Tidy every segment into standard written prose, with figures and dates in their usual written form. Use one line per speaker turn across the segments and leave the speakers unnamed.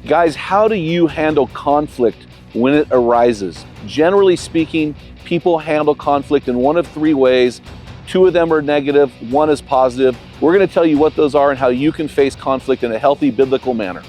Guys, how do you handle conflict when it arises? Generally speaking, people handle conflict in one of three ways. Two of them are negative, one is positive. We're going to tell you what those are and how you can face conflict in a healthy biblical manner.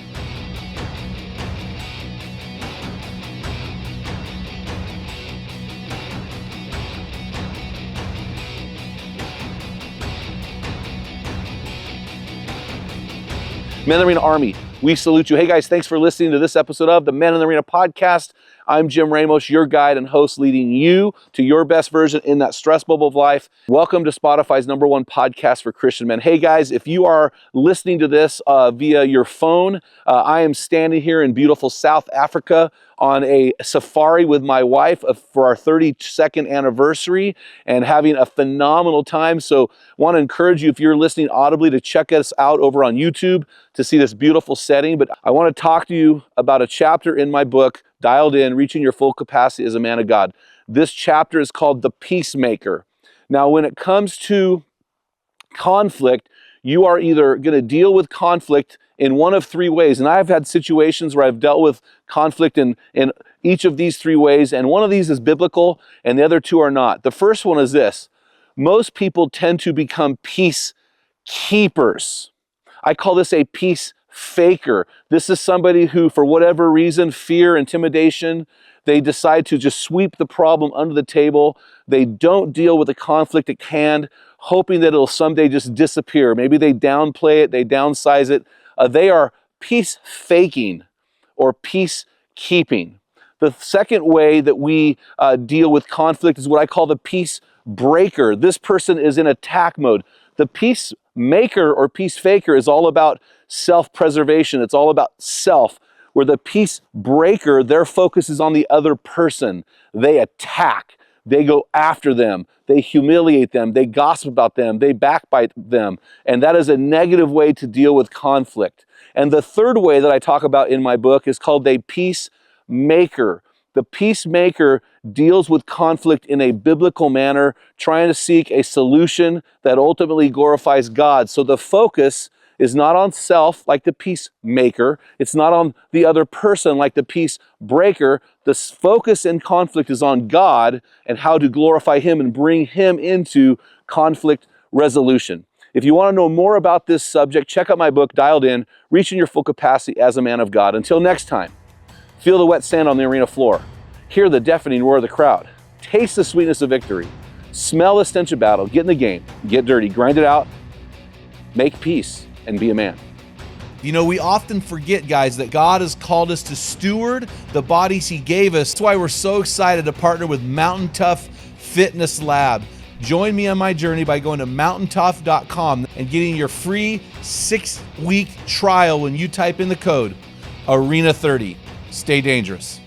Men in the Arena Army, we salute you. Hey guys, thanks for listening to this episode of the Men in the Arena podcast. I'm Jim Ramos, your guide and host, leading you to your best version in that stress bubble of life. Welcome to Spotify's #1 podcast for Christian men. Hey guys, if you are listening to this via your phone, I am standing here in beautiful South Africa on a safari with my wife for our 32nd anniversary and having a phenomenal time. So want to encourage you, if you're listening audibly, to check us out over on YouTube to see this beautiful setting. But I want to talk to you about a chapter in my book, Dialed In, Reaching Your Full Capacity as a Man of God. This chapter is called The Peacemaker. Now, when it comes to conflict, you are either going to deal with conflict in one of three ways. And I've had situations where I've dealt with conflict in each of these three ways. And one of these is biblical and the other two are not. The first one is this. Most people tend to become peacekeepers. I call this a peacefaker. This is somebody who, for whatever reason, fear, intimidation, they decide to just sweep the problem under the table. They don't deal with the conflict at hand, hoping that it'll someday just disappear. Maybe they downplay it, they downsize it. They are peace faking or peacekeeping. The second way that we deal with conflict is what I call the peacebreaker. This person is in attack mode. The peacemaker or peacefaker is all about self-preservation. It's all about self. Where the peacebreaker, their focus is on the other person. They attack. They go after them. They humiliate them. They gossip about them. They backbite them. And that is a negative way to deal with conflict. And the third way that I talk about in my book is called a peacemaker. The peacemaker deals with conflict in a biblical manner, trying to seek a solution that ultimately glorifies God. So the focus is not on self like the peacemaker. It's not on the other person like the peacebreaker. The focus in conflict is on God and how to glorify Him and bring Him into conflict resolution. If you want to know more about this subject, check out my book, Dialed In, Reaching Your Full Capacity as a Man of God. Until next time, feel the wet sand on the arena floor. Hear the deafening roar of the crowd. Taste the sweetness of victory. Smell the stench of battle. Get in the game. Get dirty. Grind it out. Make peace. And be a man.
You know, we often forget, guys, that God has called us to steward the bodies He gave us. That's why we're so excited to partner with Mountain Tough Fitness Lab. Join me on my journey by going to mountaintough.com and getting your free 6-week trial when you type in the code ARENA30. Stay dangerous.